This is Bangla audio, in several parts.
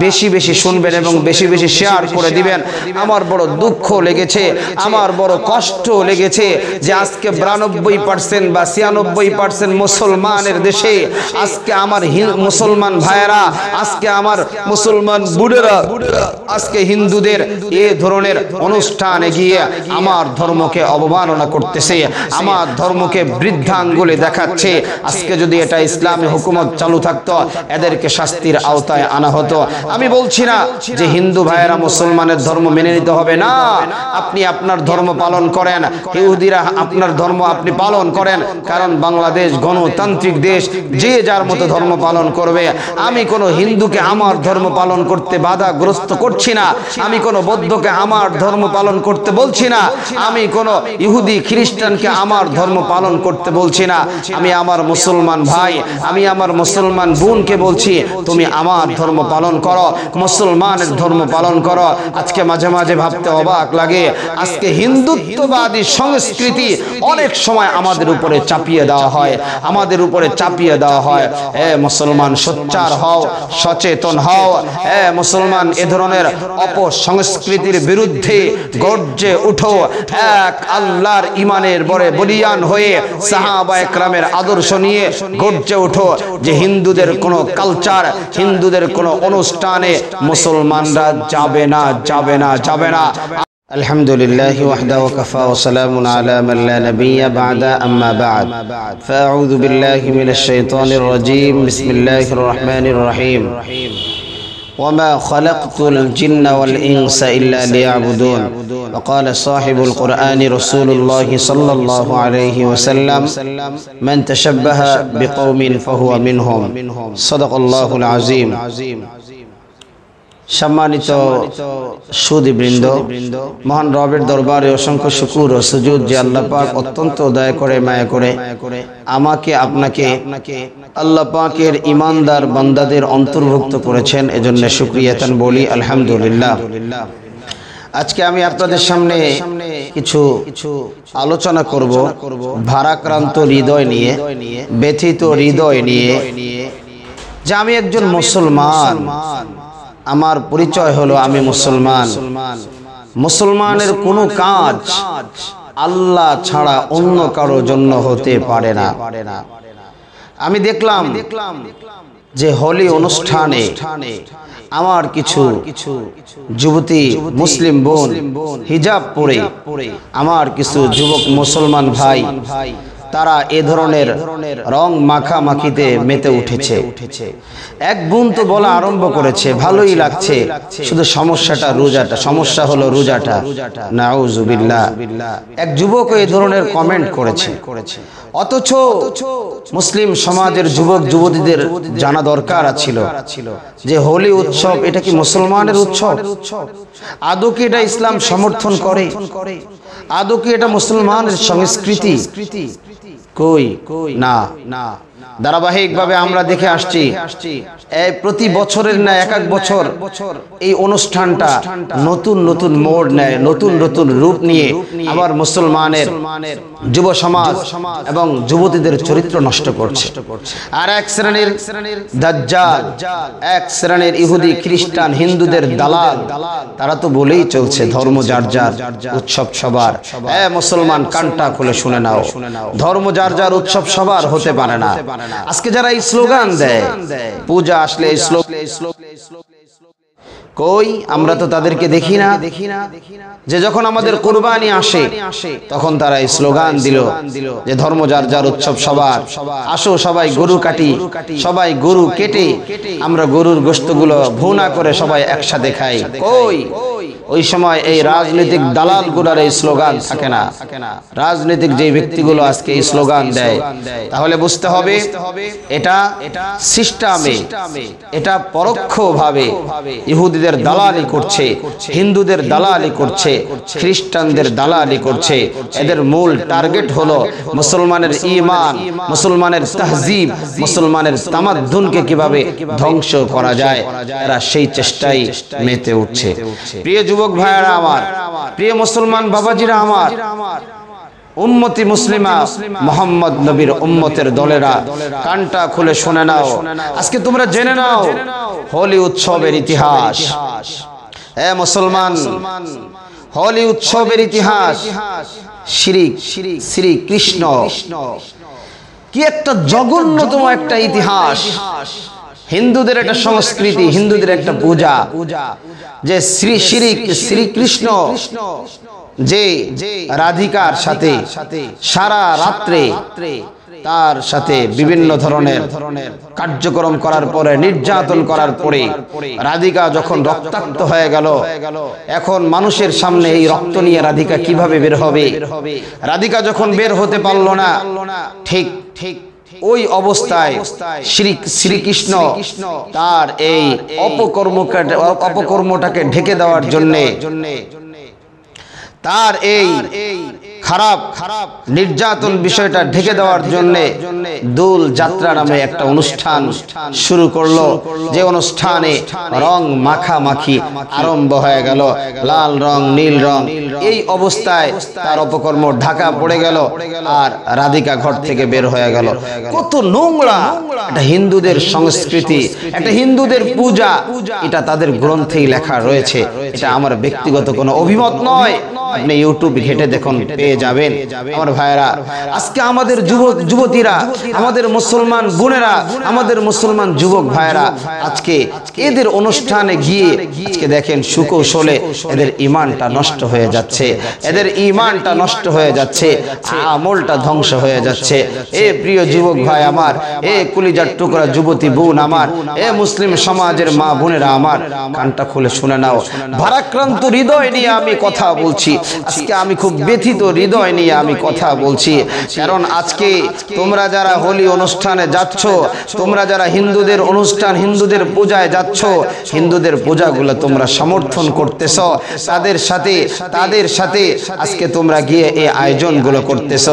বেশি বেশি শুনবেন এবং বেশি বেশি শেয়ার করে দিবেন। আমার বড় দুঃখ লেগেছে, আমার বড় কষ্ট লেগেছে যে আজকে 92% বা 96% মুসলমানের দেশে আজকে আমার মুসলমান ভাইয়েরা, আজকে আমার মুসলমান বুড়েরা আজকে হিন্দুদের এই ধরনের অনুষ্ঠানে গিয়ে আমার ধর্মকে অবমাননা করতেছে, আমার ধর্মকে বৃদ্ধাঙ্গুলে দেখাচ্ছে। আজকে যদি এটা ইসলামী হুকুমত চালু থাকতো এদেরকে শাস্তির আওতায় আনা হতো। আমি বলছি না যে হিন্দু ভাইয়েরা মুসলমানের ধর্ম মেনে নিতে হবে না, আপনি আপনার ধর্ম পালন করেন, ইহুদিরা আপনার ধর্ম আপনি পালন করেন, কারণ বাংলাদেশ গণতান্ত্রিক দেশ, যে যার মতো ধর্ম পালন করবে। আমি কোনো হিন্দুকে আমার ধর্ম পালন করতে বাধাগ্রস্ত করছি না, আমি কোনো বৌদ্ধকে আমার ধর্ম পালন করতে বলছি না, আমি কোনো ইহুদি খ্রিস্টানকে আমার ধর্ম পালন করতে বলছি না। আমি আমার মুসলমান ভাই, আমি আমার মুসলমান বোনকে বলছি তুমি আমার ধর্ম পালন করো, মুসলমানের ধর্ম পালন করো। আজকে মাঝে মাঝে ভাবতে অবাক লাগে, আজকে হিন্দুত্ববাদী সংস্কৃতি অনেক সময় আমাদের উপরে চাপিয়ে দেওয়া হয়, আমাদের উপরে চাপিয়ে দেওয়া হয়। মুসলমান সোচ্চার হও, সচেতন হও, মুসলমান এ ধরনের অপসংস্কৃতির বিরুদ্ধে গর্জে উঠো, এক আল্লাহর ইমানের বরে বলিয়ান হয়ে সাহাবায়ে কেরামের আদর্শ নিয়ে গর্জে উঠো যে হিন্দুদের কোনো কালচার, হিন্দুদের কোনো অনুষ্ঠানে মুসলমানরা যাবে না, যাবে না, যাবে না। আলহামদুলিল্লাহি ওয়াহদাহু ওয়া কাফা ওয়া সালামুন আলা মান লা নাবিয়্যা বা'দা আম্মা বা'দ ফাআউযু বিল্লাহি মিনাশ শাইতানির রাজীম বিসমিল্লাহির রাহমানির রহিম وما خلقت الجن والإنس إلا ليعبدون وقال صاحب القرآن رسول الله صلى الله عليه وسلم من تشبه بقوم فهو منهم صدق الله العظيم। সম্মানিত সুধীবৃন্দ, মহান রবের দরবারে অসংখ্য শুকর ও সুজুদ যে আল্লাহ পাক অত্যন্ত দয়া করে মায়া করে আমাকে আপনাকে আল্লাহ পাকের ইমানদার বান্দাদের অন্তর্ভুক্ত করেছেন, এজন্য শুকরিয়াতান বলি আলহামদুলিল্লাহ। আজকে আমি আপনাদের সামনে কিছু আলোচনা করব ভারাক্রান্ত হৃদয় নিয়ে, ব্যথিত হৃদয় নিয়ে, যে আমি একজন মুসলমান, আমার পরিচয় হলো আমি মুসলমান। মুসলমানের কোনো কাজ আল্লাহ ছাড়া অন্য কারো জন্য হতে পারে না। আমি দেখলাম যে হোলি অনুষ্ঠানে আমার কিছু যুবতী মুসলিম বোন হিজাব পরে, আমার কিছু যুবক মুসলমান ভাই তারা এ ধরনের রং মাখামাখিতে মেতে উঠেছে। এক বোন তো বলা আরম্ভ করেছে ভালোই লাগছে, শুধু সমস্যাটা রোজাটা, সমস্যা হলো রোজাটা। নাউজুবিল্লাহ। এক যুবক এই ধরনের কমেন্ট করেছে। অথচ মুসলিম সমাজের যুবক যুবতীদের জানা দরকার ছিল যে হোলি উৎসব এটা কি মুসলমানের উৎসব? আদৌ কি এটা ইসলাম সমর্থন করে? আদৌ কি এটা মুসলমানের সংস্কৃতি? কই না। ধারাবাহিকভাবে আমরা দেখে আসছি প্রতি বছরের না এক এক বছর এই অনুষ্ঠানটা নতুন নতুন মোড় নেয়, নতুন নতুন রূপ নিয়ে আবার মুসলমানের যুব সমাজ এবং যুবতীদের চরিত্র নষ্ট করছে। আর এক শ্রেণীর দাজ্জাল, এক শ্রেণীর ইহুদি খ্রিস্টান হিন্দুদের দালাল, তারা তো বলেই চলছে ধর্ম যার যার, উৎসব সবার। মুসলমান কানটা খুলে শুনে নাও, ধর্ম যার যার, উৎসব সবার হতে পারে না। আজকে যারা এই স্লোগান দেয়, পূজা আসলে কই আমরা তো তাদেরকে দেখি না। যে যখন আমাদের কুরবানি আসে তখন তারা এই স্লোগান দিল যে ধর্ম যার যার, উৎসব সবার, আসো সবাই গরু কাটি, সবাই গরু কেটে আমরা গরুর গোশতগুলো ভুনা করে সবাই একসাথে খাই। কই ওই সময় এই রাজনৈতিক দালালগুলোর এই স্লোগান থাকে না। রাজনৈতিক যে ব্যক্তিগুলো আজকে এই স্লোগান দেয়, তাহলে বুঝতে হবে এটা সিস্টেমে, এটা পরোক্ষভাবে ইহুদিদের দালালি করছে, হিন্দুদের দালালি করছে, খ্রিস্টানদের দালালি করছে। এদের মূল টার্গেট হলো মুসলমানের ঈমান, মুসলমানের তাহজিব, মুসলমানের তামাদ্দুনকে কিভাবে ধ্বংস করা যায়, এরা সেই চেষ্টাই মেতে উঠছে। প্রিয় যুবক ভাইয়েরা আমার, প্রিয় মুসলমান বাবাজিরা আমার, উম্মতি মুসলিমা মুহাম্মদ নবীর উম্মতের দলেরা কানটা খুলে শুনে নাও, আজকে তোমরা জেনে নাও হোলি উৎসবের ইতিহাস। হে মুসলমান, হোলি উৎসবের ইতিহাস শিরিক, শ্রীকৃষ্ণ, কি একটা জঘন্যতম একটা ইতিহাস। হিন্দুদের একটা সংস্কৃতি, হিন্দুদের একটা পূজা, যে শ্রীকৃষ্ণ যে রাধিকার সাথে সারা রাত্রে তার সাথে বিভিন্ন ধরনের কার্যক্রম করার পরে, নির্যাতন করার পরে রাধিকা যখন রক্তাক্ত হয়ে গেল, এখন মানুষের সামনে এই রক্ত নিয়ে রাধিকা কিভাবে বের হবে? রাধিকা যখন বের হতে পারল না, ঠিক ওই অবস্থায় শ্রীকৃষ্ণ তার এই অপকর্মটাকে ঢেকে দেওয়ার জন্য, তার এই খারাপ নির্যাতন বিষয়টা ঢেকে দেওয়ার জন্য দোল যাত্রা নামে একটা অনুষ্ঠান শুরু করলো, যে অনুষ্ঠানে রং মাখামাখি আরম্ভ হয়ে গেল, লাল রং, নীল রং। এই অবস্থায় তার অপকর্ম ঢাকা পড়ে গেল, আর রাধিকা ঘর থেকে বের হয়ে গেল। কত নোংরা এটা হিন্দুদের সংস্কৃতি, একটা হিন্দুদের পূজা, এটা তাদের গ্রন্থেই লেখা রয়েছে। এটা আমার ব্যক্তিগত কোনো অভিমত নয়, আপনি ইউটিউব ঘেটে দেখুন, পেয়ে যাবেন। আমার ভাইরা, আজকে আমাদের যুবতীরা, আমাদের মুসলমান বোনেরা, আমাদের মুসলমান যুবক ভাইরা আজকে এদের অনুষ্ঠানে গিয়ে আজকে দেখেন সুকৌশলে এদের ঈমানটা নষ্ট হয়ে যাচ্ছে, এদের ঈমানটা নষ্ট হয়ে যাচ্ছে, আমলটা ধ্বংস হয়ে যাচ্ছে। এ প্রিয় যুবক ভাই আমার, এ কলিজার টুকরা যুবতী বোন আমার, এ মুসলিম সমাজের মা বোনেরা আমার, কানটা খুলে শুনে নাও। ভারাক্রান্ত হৃদয় নিয়ে আমি কথা বলছি আজকে, আমি খুব ব্যথিত হৃদয় নিয়ে আমি কথা বলছি। কারণ আজকে তোমরা যারা হোলি অনুষ্ঠানে যাচ্ছ, তোমরা যারা হিন্দুদের অনুষ্ঠান, হিন্দুদের পূজায় যাচ্ছ, হিন্দুদের পূজাগুলো তোমরা সমর্থন করতেছ, তাদের সাথে আজকে তোমরা গিয়ে এই আয়োজনগুলো করতেছ।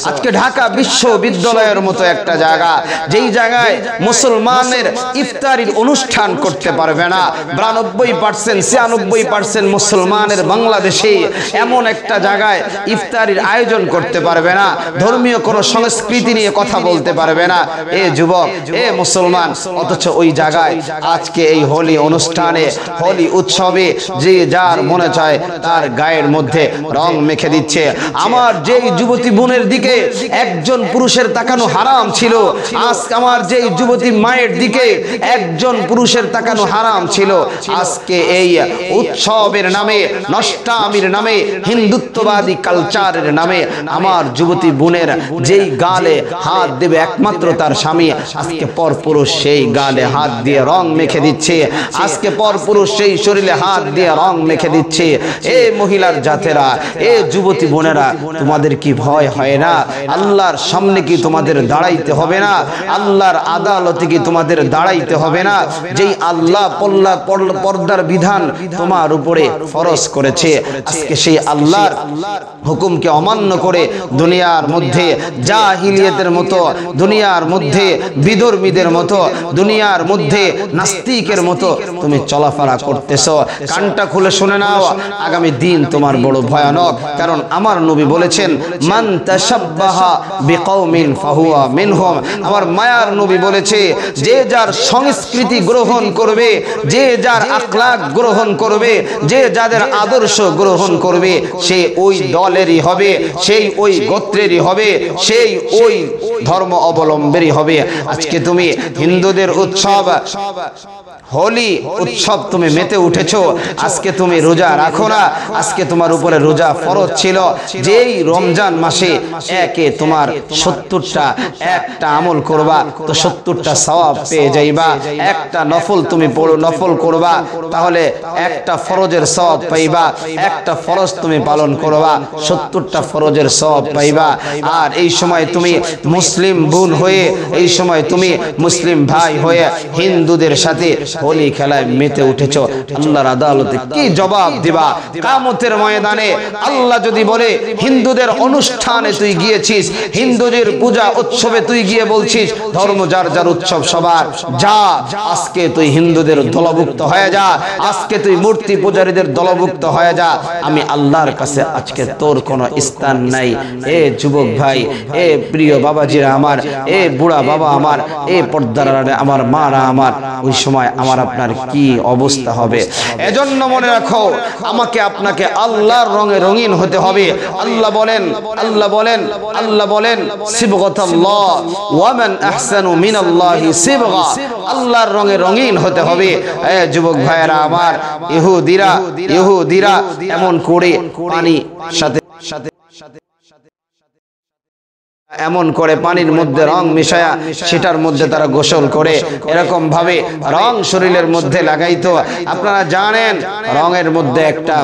আজকে ঢাকা বিশ্ববিদ্যালয়ের মতো একটা জায়গা, যেই জায়গায় মুসলমানের ইফতারির অনুষ্ঠান করতে পারবে না, 92% 96% মুসলমানের বাংলাদেশে এমন একটা জায়গায় ইফতারির আয়োজন করতে পারবে না, ধর্মীয় কোন সংস্কৃতি নিয়ে কথা বলতে পারবে না এ যুবক, এ মুসলমান। অথচ ওই জায়গায় আজকে এই হোলি অনুষ্ঠানে, হোলি উৎসবে যে যার মনে চায় তার গায়ের মধ্যে রং মেখে দিচ্ছে। আমার যেই যুবতী বোনের দিকে একজন পুরুষের তাকানো হারাম ছিল, আজ আমার যেই যুবতী মায়ের দিকে একজন পুরুষের তাকানো হারাম ছিল, আজকে এই উৎসবের নামে, নষ্টামির নামে, হিন্দুত্ববাদী কালচারের নামে আমার যুবতী বোনের যেই গালে হাত দেবে একমাত্র তার স্বামী, আজকে পরপুরুষ সেই গালে হাত দিয়ে রং মেখে দিচ্ছে, আজকে পরপুরুষ সেই শরীরে হাত দিয়ে রং মেখে দিচ্ছে। এ মহিলার জাতেরা, এ যুবতী বোনেরা, তোমাদের কি ভয় হয় না? আল্লাহর সামনে কি তোমাদের দাঁড়াইতে হবে না? আল্লাহর আদালতে কি তোমাদের দাঁড়াইতে হবে না? যেই আল্লাহ পর্দার বিধান তোমার উপরে ফরজ করেছে, আজকে সেই আল্লাহর হুকুমকে অমান্য করে দুনিয়ার মধ্যে জাহিলিয়াতের মতো, দুনিয়ার মধ্যে বিধর্মীদের মতো, দুনিয়ার মধ্যে নাস্তিকের মতো তুমি চলাফেরা করতেছো। কানটা খুলে শুনে নাও, আগামী দিন তোমার বড় ভয়ানক। কারণ আমার নবী বলেছেন, মান তাশাব্বাহা বিকওমিন ফাহুয়া মিনহুম। আমার মায়ার নবী বলেছে, যে যার সংস্কৃতি গ্রহণ করবে, যে যার আখলাক গ্রহণ করবে, যে যাদের আদর্শ গ্রহণ করবে, সে ওই দলেরই হবে, সেই ওই গোত্রেরই হবে, সেই ওই ধর্ম অবলম্বী হবে। আজকে তুমি হিন্দুদের উৎসব হোলি উৎসব তুমি মেতে উঠেছো, আজকে তুমি রোজা রাখো না, আজকে তোমার উপরে রোজা ফরজ ছিল। যেই রমজান মাসে একে তোমার 70টা একটা আমল করবা তো 70টা সওয়াব পেয়ে যাইবা, একটা নফল তুমি নফল করবা তাহলে একটা ফরজের সওয়াব পাইবা, একটা ফরজ তুমি পালন করবা 70টা ফরজের সওয়াব পাইবা। আর এই সময় তুমি মুসলিম বোন হয়ে, এই সময় তুমি মুসলিম ভাই হয়ে হিন্দুদের সাথে হোলি খেলায় মেতে উঠেছো, আল্লাহর আদালতে কি জবাব দিবা? কিয়ামতের ময়দানে আল্লাহ যদি বলে হিন্দুদের অনুষ্ঠানে তুই গিয়েছিস, হিন্দুদের পূজা উৎসবে তুই গিয়ে বলছিস ধর্ম যার যার উৎসব সবার, যা আজকে তুই হিন্দুদের দলভুক্ত হয়ে যা, আজকে তুই মূর্তি পূজারীদের দলভুক্ত হয়ে যা, আমি আল্লাহর কাছে আজকে তোর কোনো স্থান নাই। এ যুবক ভাই, এ প্রিয় বাবাজিরা আমার, এ বুড়া বাবা আমার, এ পর্দার আমার মারা আমার, ওই সময় আমার আপনার কি অবস্থা হবে? এজন্য মনে রাখো, আমাকে আপনাকে আল্লাহর রঙে রঙিন হতে হবে। আল্লাহ বলেন, আল্লাহ বলেন, আল্লাহ বলেন সিবগাতাল্লাহ ওয়া মান আহসানু মিনাল্লাহি সিবগা, আল্লাহর রঙে রঙিন হতে হবে। এ যুবক ভাইরা আমার, ইহুদিরা এমন করে পানি সাথে এমন করে পানির মধ্যে রং মিশায়া সেটার মধ্যে তারা গোসল করে, এরকম ভাবে রং শরীরের মধ্যে লাগাইতো। আপনারা জানেন রঙের মধ্যে একটা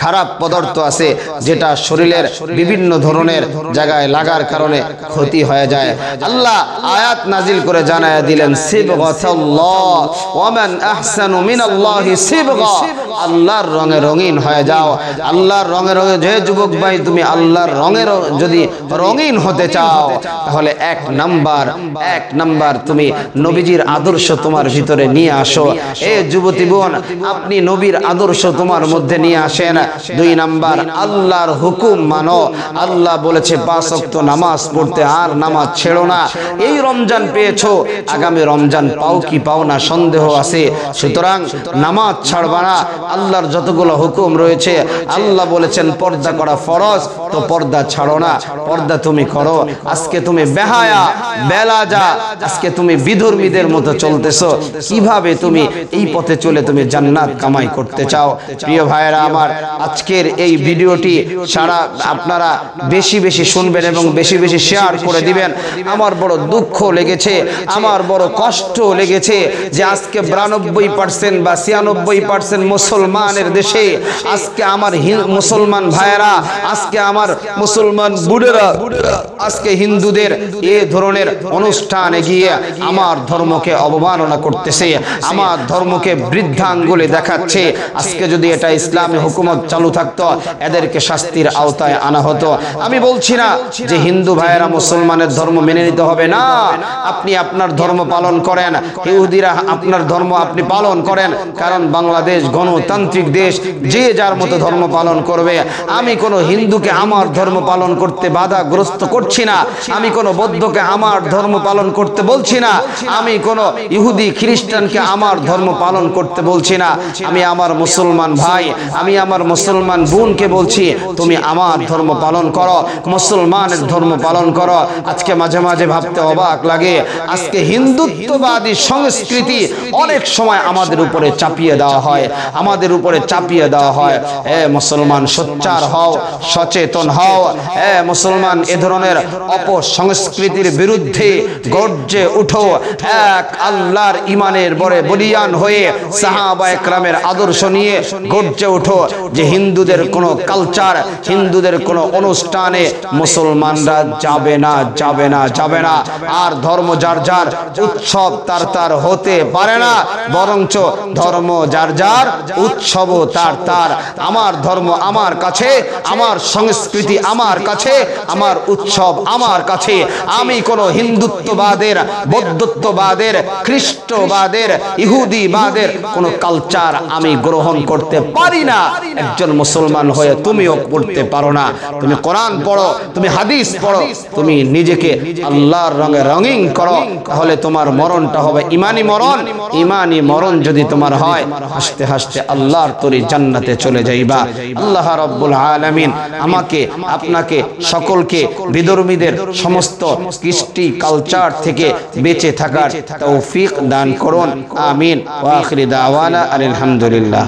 খারাপ পদার্থ আছে যেটা শরীরের বিভিন্ন ধরনের জায়গায় লাগার কারণে ক্ষতি হয়ে যায়। আল্লাহ আয়াত নাজিল করে জানায়া দিলেন সিবগাতাল্লাহ ওয়া মান আহসানু মিনাল্লাহি সিবগা, আল্লাহর রঙে রঙিন হয়ে যাও। আল্লাহর রঙে রঙে, যে যুবক ভাই তুমি আল্লাহর রঙে যদি রঙিন হতে চাও, তাহলে এক নাম্বার তুমি নবীজির আদর্শ তোমার ভিতরে নিয়ে আসো। এ যুবতী বোন, আপনি নবীর আদর্শ তোমার মধ্যে নিয়ে আসেন। 2 নাম্বার, আল্লাহর হুকুম মানো। আল্লাহ বলেছে 5 ওয়াক্ত নামাজ পড়তে, আর নামাজ ছেড়ো না। এই রমজান পেয়েছো, আগামী রমজান পাও কি পাও না সন্দেহ আছে, সুতরাং নামাজ ছাড়বা না। আল্লাহর যতগুলো হুকুম রয়েছে, আল্লাহ বলেছেন পর্দা করা ফরজ, তো পর্দা ছাড়ো না, পর্দা তুমি করো। আজকে তুমি বেহায়া বেলাজা, আজকে তুমি বিধর্মীদের মতো চলতেছো। কিভাবে তুমি এই পথে চলে তুমি জান্নাত কামাই করতে চাও? প্রিয় ভাইয়েরা আমার, আজকের এই ভিডিওটি সারা আপনারা বেশি বেশি শুনবেন এবং বেশি বেশি শেয়ার করে দিবেন। আমার বড় দুঃখ লেগেছে, আমার বড় কষ্ট লেগেছে যে আজকে 92% বা 96% মুসলমানের দেশে আজকে আমার মুসলমান ভাইয়েরা, আজকে আমার মুসলমান বুড়েরা আজকে হিন্দুদের এই ধরনের অনুষ্ঠানে গিয়ে আমার ধর্মকে অবমাননা করতেছে, আমার ধর্মকে বৃদ্ধাঙ্গুলে দেখাচ্ছে। আজকে যদি এটা ইসলামী হুকুমত চালু থাকতো, এদেরকে শাস্তির আওতায় আনা হতো। আমি বলছি না যে হিন্দু ভাইয়েরা মুসলমানের ধর্ম মেনে নিতে হবে না, আপনি আপনার ধর্ম পালন করেন, ইহুদিরা আপনার ধর্ম আপনি পালন করেন, কারণ বাংলাদেশ গণতান্ত্রিক দেশ, যে যার মতো ধর্ম পালন করবে। আমি কোনো হিন্দুকে আমার ধর্ম পালন করতে বাধাগ্রস্ত করছি না, আমি কোনো বৌদ্ধকে আমার ধর্ম পালন করতে বলছি না, আমি কোনো ইহুদি খ্রিস্টানকে আমার ধর্ম পালন করতে বলছি না। আমি আমার মুসলমান ভাই, আমি আমার মুসলমান বোনকে বলছি তুমি আমার ধর্ম পালন করো, মুসলমানের ধর্ম পালন করো। আজকে মাঝে মাঝে ভাবতে অবাক লাগে, আজকে হিন্দুত্ববাদী সংস্কৃতি অনেক সময় আমাদের উপরে চাপিয়ে দেওয়া হয়, আমাদের উপরে চাপিয়ে দেওয়া হয়। এ মুসলমান সোচ্চার হও, সচেতন হও। এ মুসলমান এ ধরনের অপসংস্কৃতির বিরুদ্ধে গর্জে উঠো। এক আল্লাহর ইমানের বরে বলিয়ান হয়ে সাহাবায়ে কেরামের আদর্শ নিয়ে গর্জে উঠো যে হিন্দুদের কোনো কালচার, হিন্দুদের কোনো অনুষ্ঠানে মুসলমানরা যাবে না, যাবে না, যাবে না। আর ধর্ম যার যার, উৎসব তার তার হতে পারে না, বরঞ্চ ধর্ম যার যার, উৎসবও তার তার। আমার ধর্ম আমার কাছে, আমার সংস্কৃতি আমার কাছে, আমার উৎসব আমার কাছে। আমি কোনো হিন্দুত্ববাদের, বৌদ্ধত্ববাদের, খ্রিস্টবাদের, ইহুদিবাদের কোনো কালচার আমি গ্রহণ করতে পারি না। একজন মুসলমান হয়ে তুমিও পড়তে পারো না। তুমি কোরআন পড়ো, তুমি হাদিস পড়ো, তুমি নিজেকে আল্লাহর রঙে রঙিন করো, তাহলে তোমার মরণটা হবে ইমানি মরণ। ইমানি মরণ যদি তোমার হয়, হাসতে হাসতে আল্লাহর তরি জান্নাতে চলে যাইবা। আল্লাহ রাব্বুল আলামিন আমাকে, আপনাকে, সকলকে বিধর্মীদের সমস্ত কৃষ্টি কালচার থেকে বেঁচে থাকার তৌফিক দান করুন। আমিন। ওয়া আখিরি দাওয়ানা আলহামদুলিল্লাহ।